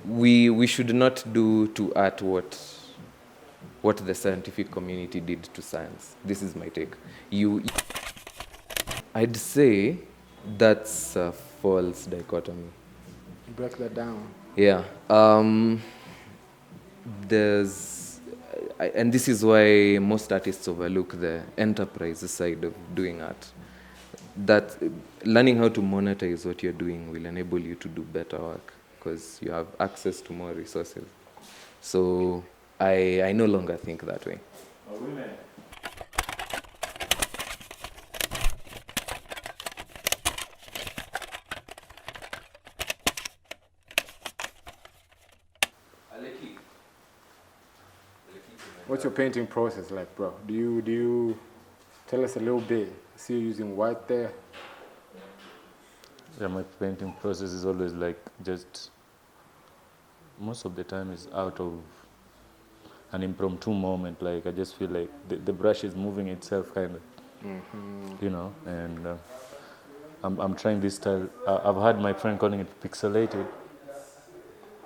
we should not do to art what the scientific community did to science. This is my take. I'd say that's a false dichotomy. Break that down. Yeah. And this is why most artists overlook the enterprise side of doing art. That learning how to monetize what you're doing will enable you to do better work because you have access to more resources. So I no longer think that way. Women. What's your painting process like, bro? Do you tell us a little bit? I see you using white there. Yeah, my painting process is always like just most of the time is out of an impromptu moment. Like I just feel like the brush is moving itself, kind of, you know. And I'm trying this style. I've had my friend calling it pixelated.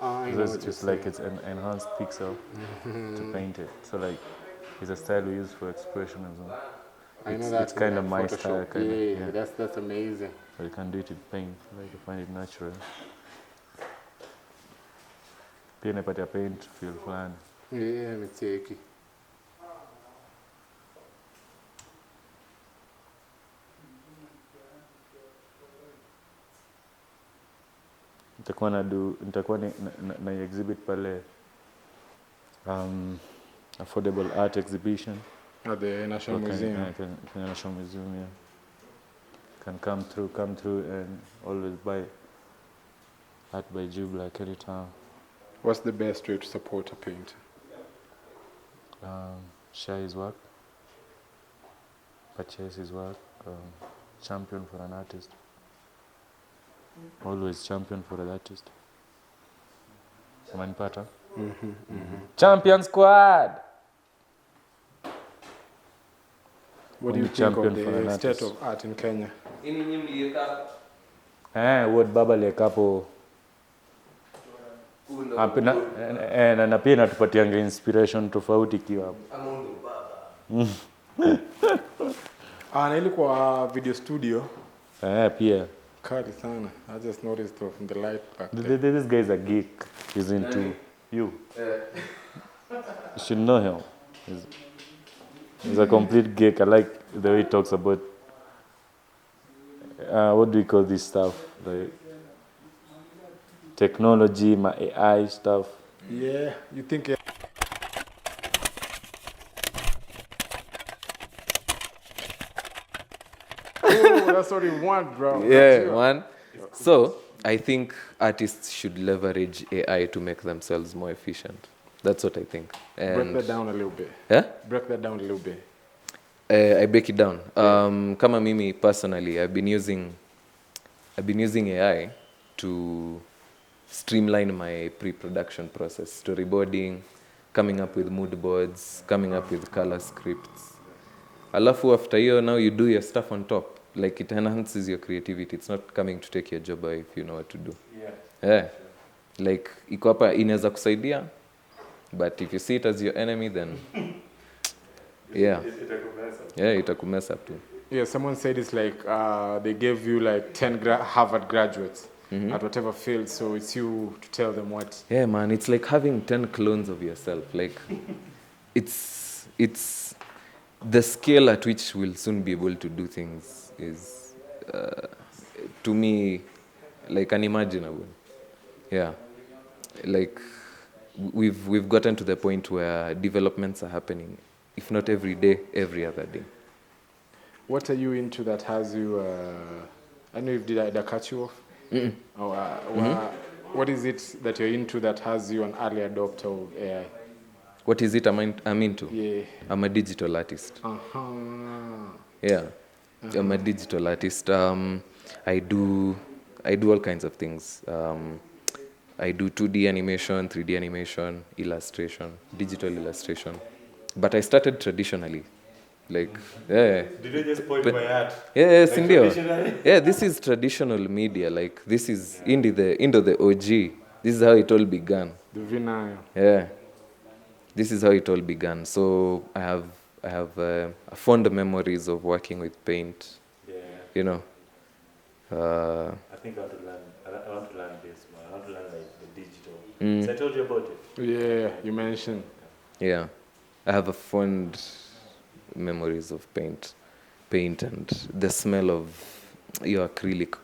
It's like it's an enhanced pixel to paint it. So like it's a style we use for expression as well. I know that it's kind of my style. Yeah, that's amazing. But you can do it with paint. Like you find it natural. Pia napatia paint feel fulani. Yeah, miteki. nitakuwa na exhibit pale affordable art exhibition At the National Museum. Kenya National Museum, yeah. Can come through and always buy art by Jube like anytime. What's the best way to support a painter? Share his work, purchase his work, champion for an artist. Always champion for an artist. Umenipata? Champion squad! What do you think of the state of art in Kenya? What baba liekapo na pia natupatianga inspiration tofauti kiwa hapo. Na ilikuwa video studio. Pia. Kali sana. I just noticed from the light back there. This guy is a geek. He's into you. You should know him. He's a complete geek. I like the way he talks about what do we call this stuff? Like technology, my AI stuff. Yeah, you think that's what you want, bro. Yeah, man. So I think artists should leverage AI to make themselves more efficient. That's what I think. And break that down a little bit. Yeah? Break that down a little bit. I break it down. Kama mimi personally, I've been using AI to streamline my pre-production process, storyboarding, coming up with mood boards, coming up with color scripts. Alafu after hiyo, now you do your stuff on top. Like it enhances your creativity. It's not coming to take your job away if you know what to do. Yeah. Like iko hapa inaweza kusaidia, but if you see it as your enemy, then yeah, itakumess up too. Yeah, someone said it's like they gave you like 10 Harvard graduates at whatever field, so it's you to tell them what. Yeah, man, it's like having 10 clones of yourself. Like it's the scale at which we'll soon be able to do things is to me like unimaginable. Yeah, like we've gotten to the point where developments are happening, if not every day, every other day. What are you into that has you? I know if did I cut you off? What is it that you're into that has you an early adopter of AI? What is it I'm into? Yeah. I'm a digital artist. Yeah. I'm a digital artist. I do all kinds of things. I do 2D animation, 3D animation, illustration, digital illustration. But I started traditionally. Like, yeah. Did you just point my art? Yeah, like yeah, this is traditional media. Like, this is into the OG. This is how it all began. The vinyl. Yeah, this is how it all began. So I have fond memories of working with paint. Yeah. You know, I think I want to learn. I want to learn this, man. I want to learn like the digital. Mm. So I told you about it. Yeah, you mentioned. yeah, I have a fond memories of paint and the smell of your acrylic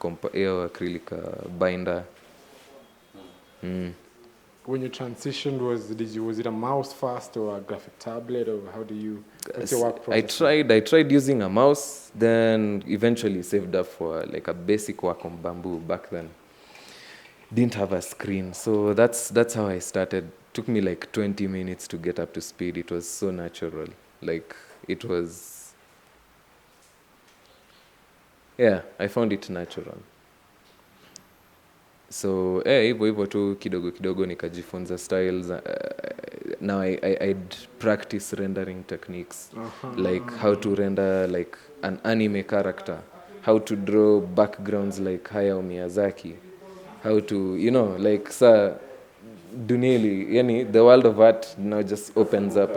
binder. Mm. When you transitioned, was it a mouse first or a graphic tablet, or how do you? What's your work process? I tried using a mouse, then eventually saved up for like a basic work on bamboo back then. Didn't have a screen, so that's how I started. Took me like 20 minutes to get up to speed. It was so natural. Like it was, yeah, I found it natural. So hivyo hivyo tu kidogo kidogo nikajifunza styles. Now I'd practice rendering techniques, like how to render like an anime character, how to draw backgrounds like Hayao Miyazaki, how to, you know, like dunieli, yani the world of art now just opens up.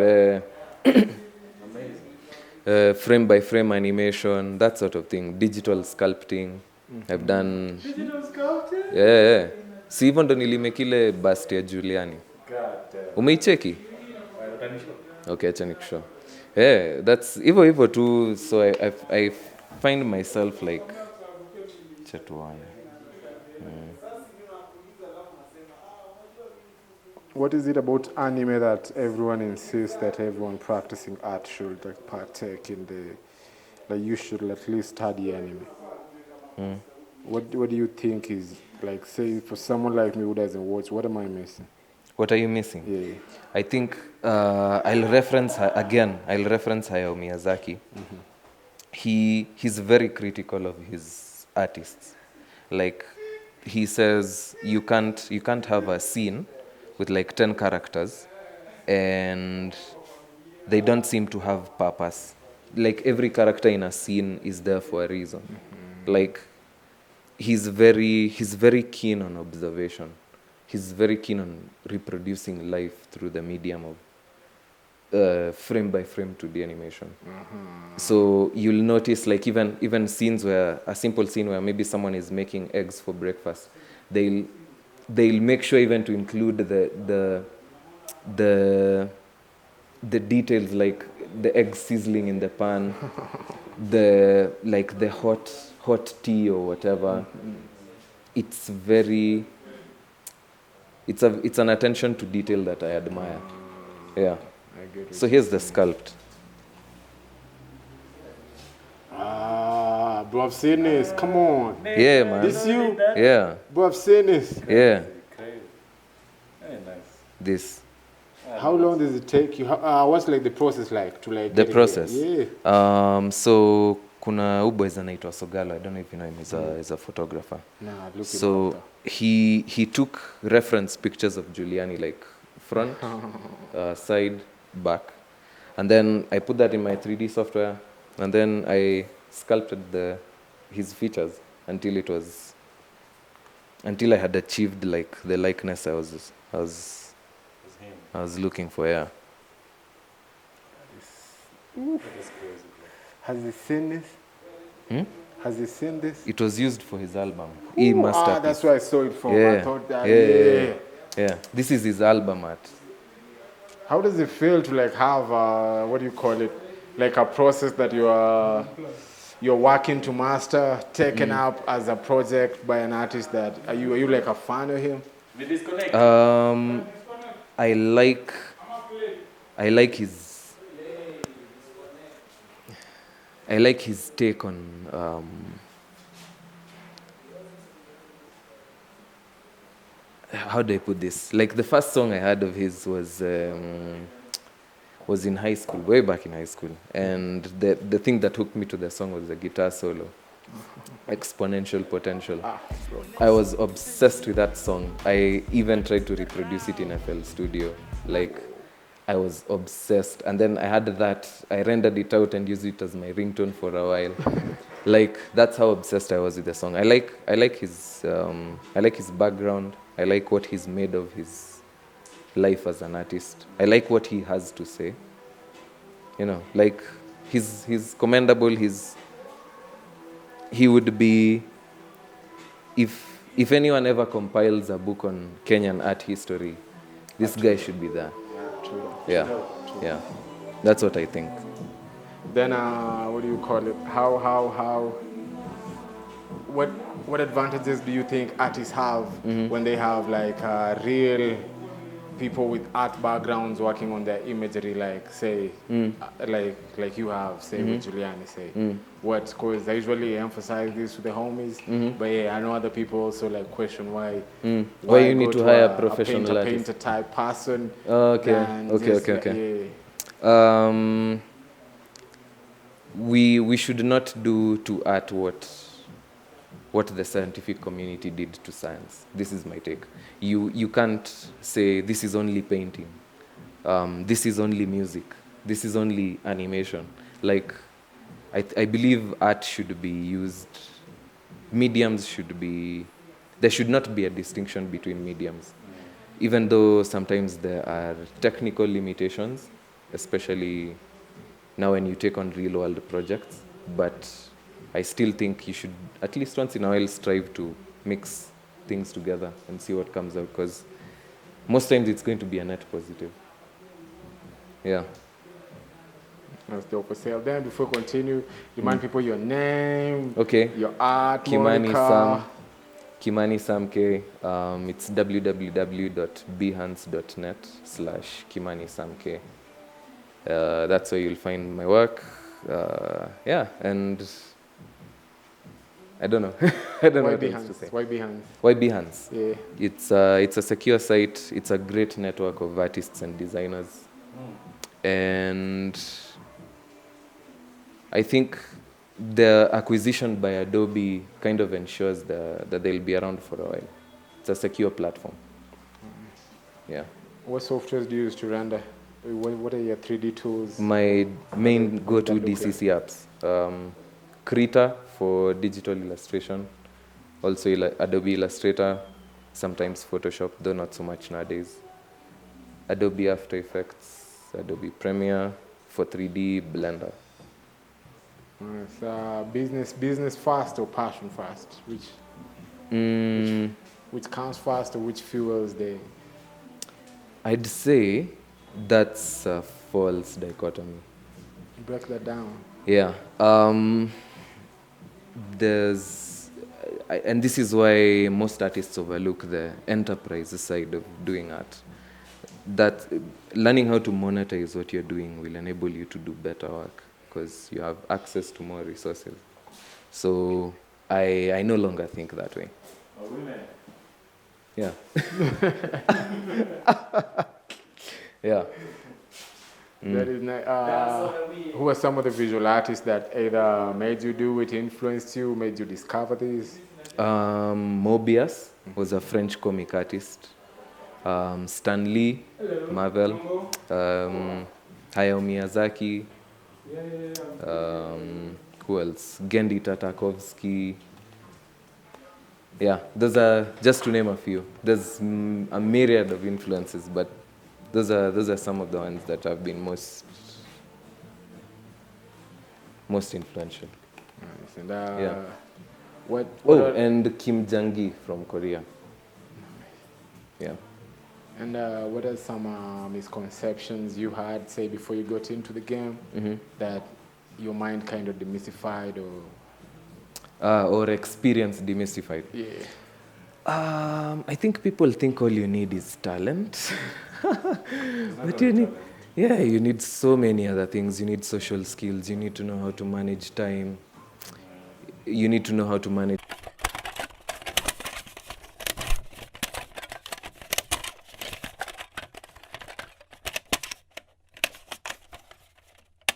Frame by frame animation, that sort of thing, digital sculpting. I've done Digital sculpting? yeah. Si hivyo ndo nilimake ile bust ya Juliani. Umeicheki? Okay, acha nikushow. Yeah, that's hivyo tu. So I find myself like chatuana. What is it about anime that everyone insists that everyone practicing art should like partake in like you should at least study anime? What do you think is like, say for someone like me who doesn't watch, what am I missing? What are you missing? Yeah. I think I'll reference Hayao Miyazaki. He's very critical of his artists. Like he says you can't have a scene with like 10 characters and they don't seem to have purpose. Like every character in a scene is there for a reason. Like he's very keen on observation. He's very keen on reproducing life through the medium of frame by frame 2D animation. So you'll notice like even scenes where a simple scene where maybe someone is making eggs for breakfast, they'll make sure even to include the details like the egg sizzling in the pan, the hot tea or whatever. It's an attention to detail that I admire. Yeah. I get it. So here's the sculpt. Bro, I've seen this. Come on. Yeah, man. This you? Yeah. Bro, I've seen this. Yeah. Crazy. Very nice. This. How long does it take you? What's like the process like to like The get it process. here? Yeah. So kuna boys anaitwa Sogalo. I don't know if you know him. He's a photographer. Nah, look So he took reference pictures of Giuliani, like front, side, back, and then I put that in my 3D software, and then I sculpted his features until I had achieved like the likeness I was looking for. Yeah. Has he seen this? Has he seen this? It was used for his album. That's where I saw it from. Yeah. I thought that. Yeah. This is his album art. How does it feel to like have what do you call it? Like a process that you're working to master, taken up as a project by an artist that are you like a fan of him? We disconnect. I like his take on how do I put this? Like the first song I heard of his was in high school, way back in high school, and the thing that hooked me to the song was the guitar solo, Exponential Potential. I was obsessed with that song. I even tried to reproduce it in FL Studio. Like I was obsessed, and then I had that. I rendered it out and used it as my ringtone for a while. Like that's how obsessed I was with the song. I like his background. I like what he's made of his life as an artist. I like what he has to say. You know, like he's commendable. He would be, if anyone ever compiles a book on Kenyan art history, this guy should be there. True. Yeah, yeah, that's what I think. Then what do you call it? What advantages do you think artists have when they have like real people with art backgrounds working on their imagery, like say like you have, say with Giuliani, say what? Because I usually emphasize this with the homies, but yeah, I know other people also like question why You need go to hire a professional artists. painter type person. Okay, than okay, just, okay, okay. Yeah. We should not do to art what the scientific community did to science. This is my take. You can't say this is only painting, this is only music, this is only animation. Like, I believe art should be used, mediums should be, there should not be a distinction between mediums. Even though sometimes there are technical limitations, especially now when you take on real world projects, but I still think you should, at least once in a while, strive to mix things together and see what comes out, because most times it's going to be a net positive. Yeah. That's dope for sale. Then before we continue, remind people your name, Okay. your art, Kimani moniker. Kimani Sam K. It's www.behance.net/Kimani Sam K. That's where you'll find my work. Yeah, and I don't know. I don't know what else to say. Why Behance? Why Behance? Yeah. It's a secure site. It's a great network of artists and designers, and I think the acquisition by Adobe kind of ensures that they'll be around for a while. It's a secure platform. Yeah. What softwares do you use to render? What are your 3D tools? My main How go-to does that look DCC apps. Krita for digital illustration, also Adobe Illustrator, sometimes Photoshop, though not so much nowadays. Adobe After Effects, Adobe Premiere for 3D, Blender. Business first or passion first? Which comes first or which fuels the? I'd say that's a false dichotomy. Break that down. Yeah. And this is why most artists overlook the enterprise side of doing art. That learning how to monetize what you're doing will enable you to do better work, because you have access to more resources. So I no longer think that way. Yeah. Yeah. That is who are some of the visual artists that either made you do it, influenced you, made you discover this? Mobius was a French comic artist. Stan Lee, Marvel. Hayao Miyazaki. Who else? Gendy Tartakovsky. Yeah, those are just to name a few. There's a myriad of influences, but those are some of the ones that have been most influential. Nice. And Yeah. what and Kim Jang-gi from Korea. Yeah. And what are some misconceptions you had, say, before you got into the game that your mind kind of demystified or experience demystified? Yeah. I think people think all you need is talent. But you need so many other things. You need social skills. You need to know how to manage time. You need to know how to manage